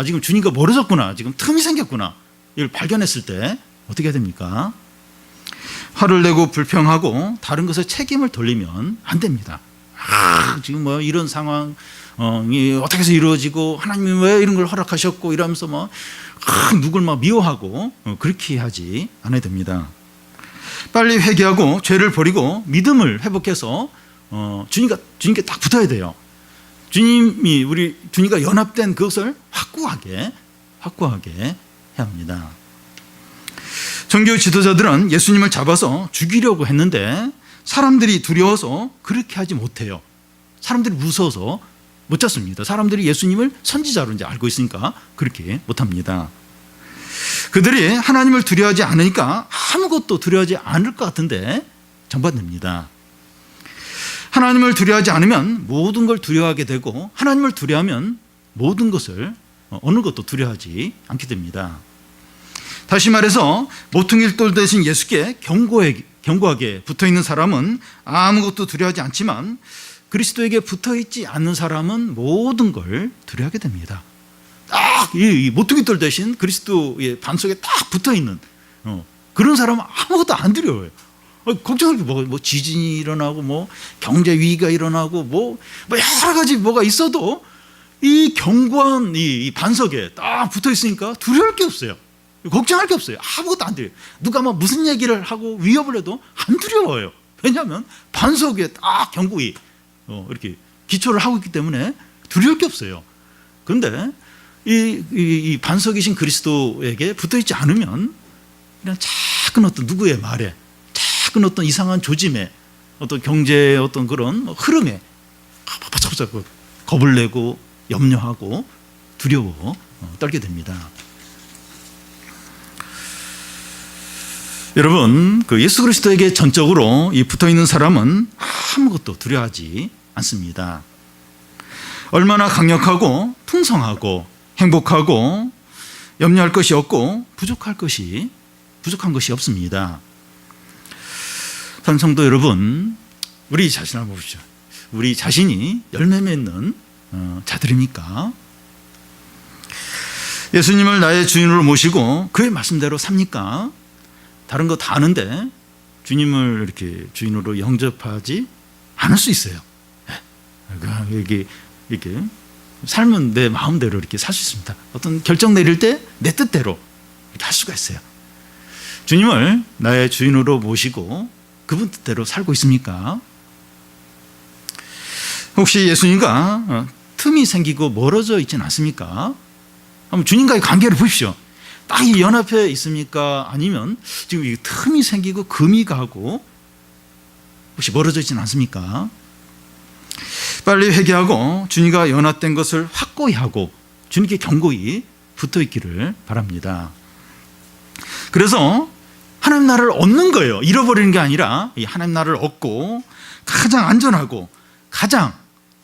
지금 주님과 멀어졌구나 지금 틈이 생겼구나 이걸 발견했을 때 어떻게 해야 됩니까? 화를 내고 불평하고 다른 것에 책임을 돌리면 안 됩니다. 지금 이런 상황이 어떻게 해서 이루어지고 하나님이 왜 이런 걸 허락하셨고 이러면서 누굴 미워하고 그렇게 하지 않아야 됩니다. 빨리 회개하고 죄를 버리고 믿음을 회복해서 주님께 딱 붙어야 돼요. 주님과 연합된 그것을 확고하게 해야 합니다. 종교 지도자들은 예수님을 잡아서 죽이려고 했는데 사람들이 두려워서 그렇게 하지 못해요. 사람들이 무서워서 못 잡습니다. 사람들이 예수님을 선지자로 이제 알고 있으니까 그렇게 못합니다. 그들이 하나님을 두려워하지 않으니까 아무것도 두려워하지 않을 것 같은데 정반대입니다. 하나님을 두려워하지 않으면 모든 걸 두려워하게 되고 하나님을 두려워하면 모든 것을 어느 것도 두려워하지 않게 됩니다. 다시 말해서 모퉁이 돌 대신 예수께 견고하게 붙어있는 사람은 아무것도 두려워하지 않지만 그리스도에게 붙어있지 않는 사람은 모든 걸 두려워하게 됩니다. 딱 이 모퉁이 돌 대신 그리스도의 반석에 딱 붙어있는 그런 사람은 아무것도 안 두려워요. 걱정할 게 뭐 지진이 일어나고 경제 위기가 일어나고 여러 가지 뭐가 있어도 이 견고한 이 반석에 딱 붙어 있으니까 두려울 게 없어요. 걱정할 게 없어요. 아무것도 안 두려워요. 누가 무슨 얘기를 하고 위협을 해도 안 두려워요. 왜냐하면 반석에 딱 견고히 이렇게 기초를 하고 있기 때문에 두려울 게 없어요. 그런데 이 반석이신 그리스도에게 붙어 있지 않으면 그냥 작은 어떤 누구의 말에, 작은 어떤 이상한 조짐에, 어떤 경제의 어떤 그런 흐름에 바짝바짝 겁을 내고 염려하고 두려워 떨게 됩니다. 여러분, 그 예수 그리스도에게 전적으로 이 붙어 있는 사람은 아무것도 두려워하지 않습니다. 얼마나 강력하고 풍성하고 행복하고 염려할 것이 없고 부족한 것이 없습니다. 성도 여러분, 우리 자신을 한번 보십시오. 우리 자신이 열매 맺는 자들입니까? 예수님을 나의 주인으로 모시고 그의 말씀대로 삽니까? 다른 거 다 아는데 주님을 이렇게 주인으로 영접하지 않을 수 있어요. 이렇게 삶은 내 마음대로 이렇게 살 수 있습니다. 어떤 결정 내릴 때 내 뜻대로 이렇게 할 수가 있어요. 주님을 나의 주인으로 모시고 그분 뜻대로 살고 있습니까? 혹시 예수님과 틈이 생기고 멀어져 있지는 않습니까? 한번 주님과의 관계를 보십시오. 딱 이 연합해 있습니까? 아니면 지금 이 틈이 생기고 금이 가고 혹시 멀어져 있지는 않습니까? 빨리 회개하고 주님과 연합된 것을 확고히 하고 주님께 견고히 붙어 있기를 바랍니다. 그래서 하나님 나라를 얻는 거예요. 잃어버리는 게 아니라 이 하나님 나라를 얻고 가장 안전하고 가장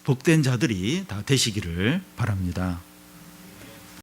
복된 자들이 다 되시기를 바랍니다.